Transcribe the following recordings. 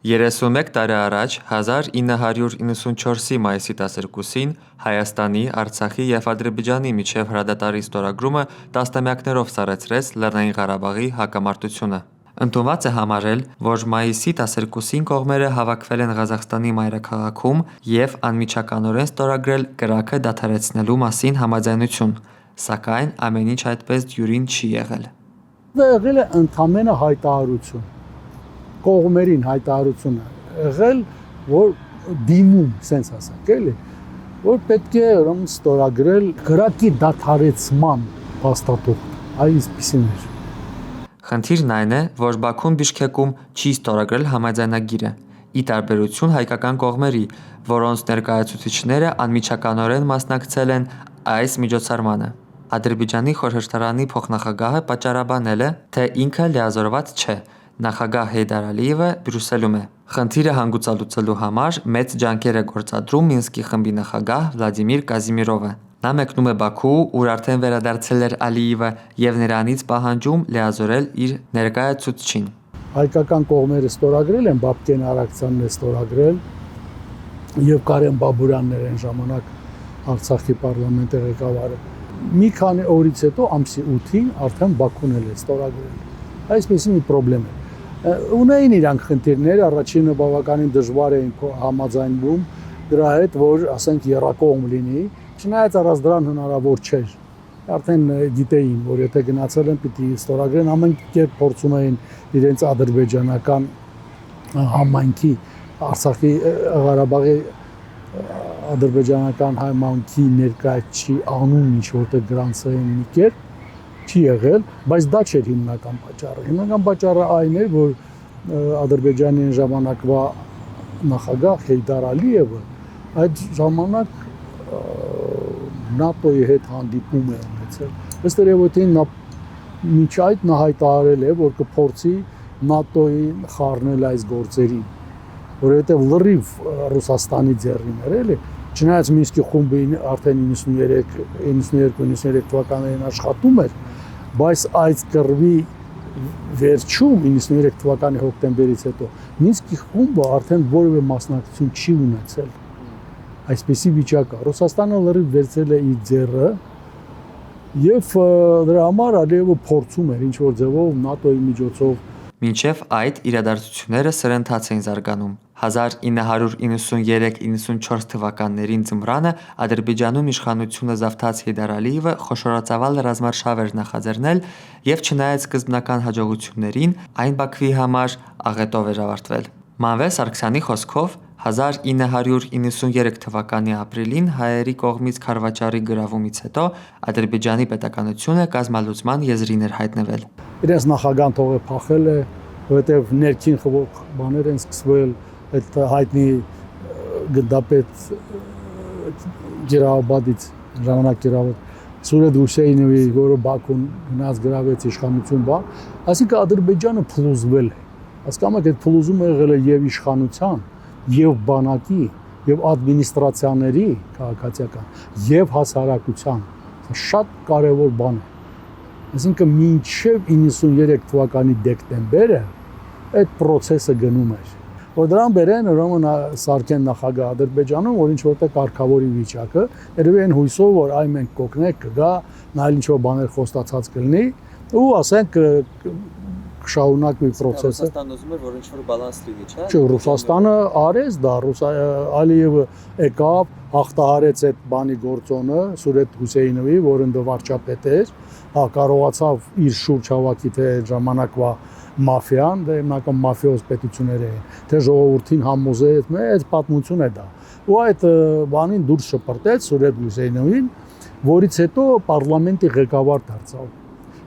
31 տարի առաջ 1994-ի մայիսի 12-ին Հայաստանի, Արցախի և Ադրբեջանի միջև հրադադարի ստորագրումը տասնամյակներով սառեցրեց Լեռնային Ղարաբաղի հակամարտությունը։ Ընդունված է համարել, որ մայիսի 12-ին կողմերը հավաքվել են Ղազախստանի մայրաքաղաքում և անմիջականորեն ստորագրել կրակը դադարեցնելու մասին համաձայնություն, սակայն ամեն ինչ այդպես դյուրին չի եղել։ Դա եղել է ընդամենը հայտարարություն, կողմերին հայտարարություն է եղել, որ դիմում, սենց ասենք, էլի, որ պետք է ստորագրել կրակի դադարեցման փաստաթուղթ, այսպիսին էր։ Խնդիրն այն է, որ Բաքուն Բիշքեկում չի ստորագրել համաձայնագիրը, ի տարբերություն հայկական կողմերի, որոնց ներկայացուցիչները անմիջականորեն մասնակցել են այս միջոցառմանը։ Ադրբեջանի խորհրդարանի փոխնախագահը պատճառաբանել է, թե ինքը լիազորված չէ, նախագահ Հեյդար Ալիևը Բրյուսելում է։ Խնդիրը հանգուցալուծելու համար մեծ ջանքեր է գործադրում Մինսկի խմբի նախագահ Վլադիմիր Կազիմիրովը։ Նա մեկնում է Բաքու, ուր արդեն վերադարձել էր Ալիևը եւ նրանից պահանջում լիազորել իր ներկայացուցչին։ Հայկական կողմերը ստորագրել են, Բաբկեն Արաքսյանն է ստորագրել եւ Կարեն Բաբուրյանն էր այն ժամանակ Արցախի պարլամենտի ղեկավարը։ Մի քանի օրից հետո ամսի 8-ին արդեն Բաքուն էլ է ստորագրել։ Այսպես մի խնդրեմ է։ Ունեին իրանք խնդիրներ, առաջինը բավականին դժվար էին համաձայնվում դրա հետ, որ ասենք երակողմ լինի, չնայած առանց դրան հնարավոր չէր։ Արդեն գիտեին, որ եթե գնացել են պիտի ստորագրեն, ամեն կերպ փորձում էին իրենց ադրբեջանական համայնքի, Արցախի Ղարաբաղի ադրբեջանական համայնքի ներկայացի անուն ինչ որտեղ գրանցային մի կերպ չի եղել, բայց դա չէր հիմնական պատճառը։ Հիմնական պատճառը այն էր, որ Ադրբեջանի ժամանակվա նախագահ Հեյդար Ալիևը այդ ժամանակ ՆԱՏՕ-ի հետ հանդիպում է ունեցել։ Ըստ երևույթին նա մինչ այդ նա հայտարարել է, որ կփորձի ՆԱՏՕ-ին խառնել այս գործերին, որովհետև լրիվ Ռուսաստանի ձեռին էր, էլի։ Չնայած Մինսկի խումբը արդեն 92-93 թվականներին աշխատում էր, բայց այս կռվի վերջում 93 թվականի հոկտեմբերից հետո Մինսկի խումբը արդեն որևէ մասնակցություն չի ունեցել։ Այսպեսի վիճակ է։ Ռուսաստանը լրիվ վերցել է իր ձեռը եւ դրա համար Ալիևը փորձում էր ինչ որ ձևով ՆԱՏՕ-ի միջոցով։ Մինչև այդ իրադարձությունները սրընթաց էին զարգանում։ 1993-94 թվականներին ձմռանը Ադրբեջանում իշխանությունը զավթած Հեյդար Ալիևը խոշորածավալ ռազմարշավ էր նախաձեռնել եւ չնայած սկզբնական հաջողություններին, այն Բաքվի համար աղետով էր ավարտվել։ Մանվել Սարգսյանի խոսքով 1993 թվականի ապրիլին հայերի կողմից Քարվաճարի գրավումից հետո Ադրբեջանի պետականությունը կազմալուծման եզրին էր հայտնվել։ Իրենց նախագահան թողը փախել է, որովհետև ներքին խվող բաներ են սկսվել, այդ հայտնի գնդապետ Ջիրաբադից ժամանակ Ջիրաբադ Սուրեդ Հուսեյնովի, որը Բաքուն գնաց գրավեց իշխանություն բան, այսինքն Ադրբեջանը փլուզվել է։ Հասկանում եք, այդ փլուզումը եղել է եւ իշխանության, եւ բանակի, եւ ադմինիստրացիաների քաղաքացիական, եւ հասարակության։ Շատ կարեւոր բան է։ Այսինքն մինչև 93 թվականի դեկտեմբերը այդ process-ը գնում էր։ Որ դրան բերեն ուրեմն սարքեն նախագահ Ադրբեջանում, որ ինչ որտեղ կարգավորի վիճակը, երևի այն հույսով, որ այ մենք կօգնենք, կգա, նա ինչ որ բաներ խոստացած կլինի, ու ասենք կշարունակվի process-ը։ Ռուսաստանն ուզում էր, որ ինչ որ բալանս լինի, չէ՞։ Չէ, Ռուսաստանը արեց դա, Ալիևը եկավ, հաղթահարեց այդ բանի գործոնը, Սուրեդ Հուսեյնովի, որը ընդ վարչապետ էր, կարողացավ իր շուրջ հավաքի թե ժամանակվա մաֆիան, դա հիմնական մաֆիոզ պետություններ էին, թե ժողովրդին համոզեց, այդ պատմություն է դա։ Ու այդ բանին դուրս շպրտեց Սուրեդ Հուսեյնովին, որից հետո պարլամենտի ղեկավար դարձավ։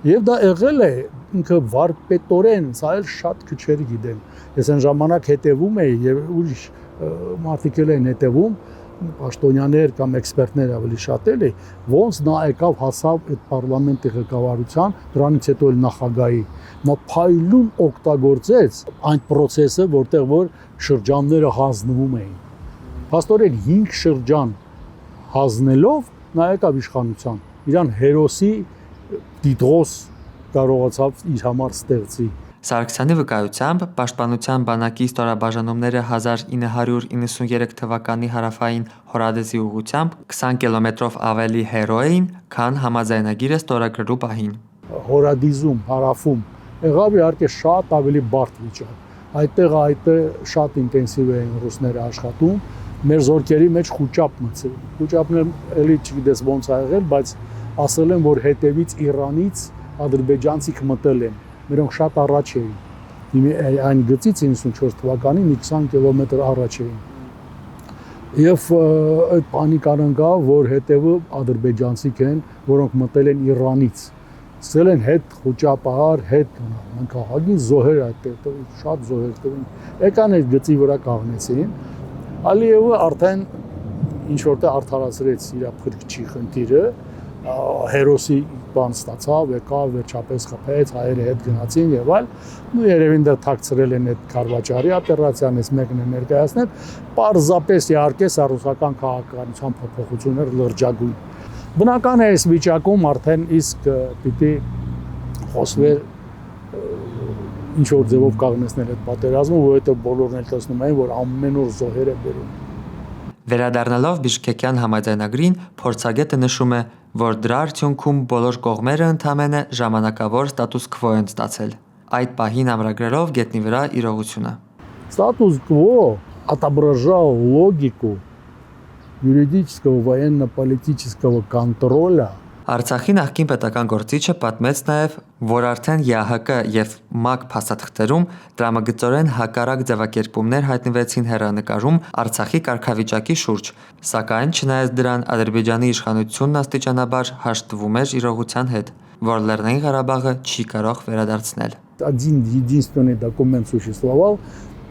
Եվ դա եղել է ինքը վարպետորեն, սա էլ շատ քչերը գիտեն։ Ես այն ժամանակ հետևում էի եւ ուրիշ մարդիկ էլ են հետևում, պաշտոնյաներ կամ էքսպերտներ ավելի շատ էլի, ոնց նա եկավ հասավ այդ պարլամենտի ղեկավարության, դրանից հետո էլ նախագահի։ Նա փայլուն օգտագործեց այն process-ը, որտեղ որ շրջանները հանձնվում էին։ Փաստորեն 5 շրջան հանձնելով նա եկավ իշխանության։ Իրան հերոսի դիդրոս կարողացավ իր համար ստեղծի։ Սարգսյանի վկայությամբ Պաշտպանության բանակի ստորաբաժանումները 1993 թվականի հարավային հորադեսի ուղղությամբ 20 կիլոմետրով ավելի հեռու էին, քան համաձայնագիրը ստորագրելու պահին։ Հորադիզում, հարավում եղավ իհարկե շատ ավելի բարդ վիճակ։ Այդտեղ շատ ինտենսիվ էին ռուսները աշխատում, մեր զորքերի մեջ խուճապ մցել։ Խուճապն էլի չգիտես ոնց ա եղել, բայց ասել են, որ հետևից Իրանից ադրբեջանցիք մտել են։ Մերոնք շատ առաջ էին։ Այն գծից 94 թվականին 20 կիլոմետր առաջ էին։ Եվ այդ պանիկան ընկավ, որ հետևը ադրբեջանցիք են, որոնք մտել են Իրանից։ Սկսել են հետ խոճապահար, հետ մենք ահագին զոհեր այդտեղ, շատ զոհեր տվին։ Եկան այդ գծի վրա կանգնեցին։ Ալիևը արդեն ինչ որտեղ արդարացրեց իր փրկչի խնդիրը, հերոսի բան ստացավ, եկավ, վերջապես խփեց, հայերը հետ գնացին եւ այլ։ Ու երևին դա թաքցրել են այդ Քարվաճարի օպերացիան, այս մեկն է ներկայացնել, պարզապես իհարկե ռուսական քաղաքականության փոփոխություններ լրջագույն։ Բնական է այս վիճակում արդեն իսկ պիտի խոսվեր ինչ որ ձևով կանգնեցնել այդ պատերազմը, որովհետեւ բոլորն էլ տեսնում են, որ ամեն օր զոհեր է բերում։ Վերադառնալով Բիշկեկյան համաձայնագրին, փորձագետը նշում է, որ дրա արդյունքում բոլոր կողմերը ընդամենը ժամանակավոր ստատուս քվո են ստացել։ Այդ пահին ամրագրելով գետնի վրա իրողությունը։ Статус кво отображал логику юридического военно-политического контроля. Արցախի նախկին պետական գործիչը պատմեց նաև, որ արդեն ԵԱՀԿ եւ ՄԱԿ փաստաթղթերում դրամագծորեն հակառակ ձևակերպումներ հայտնվեցին հեռանկարում Արցախի կարգավիճակի շուրջ, սակայն չնայած дրան Ադրբեջանի իշխանությունն աստիճանաբար հաշտվում էր իրողության հետ, որ Լեռնային Ղարաբաղը չի կարող վերադարձնել։ Один единственный документ существовал,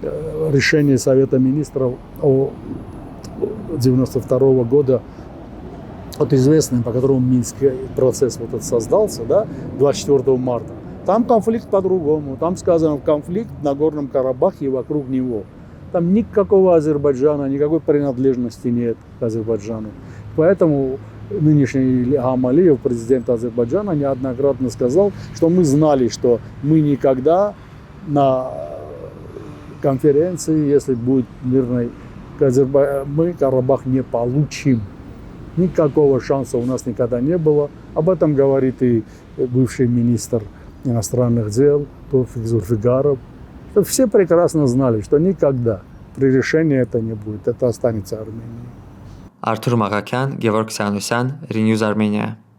решение Совета министров о 92 года, вот известный, по которому Минский процесс вот этот создался, да, 24 марта. Там конфликт по-другому. Там сказано конфликт в Нагорном Карабахе и вокруг него. Там никакого Азербайджана, никакой принадлежности нет к Азербайджану. Поэтому нынешний Ильхам Алиев, президент Азербайджана, неоднократно сказал, что мы знали, что мы никогда на конференции, если будет мирной, мы Карабах не получим. Никакого шанса у нас никогда не было. Об этом говорит и бывший министр иностранных дел Товфик Зульфигаров. Все прекрасно знали, что никогда при решении это не будет. Это останется Арменией. Արթուր Մաղաքյան, Գևորգ Սյանոսյան, Renews Armenia.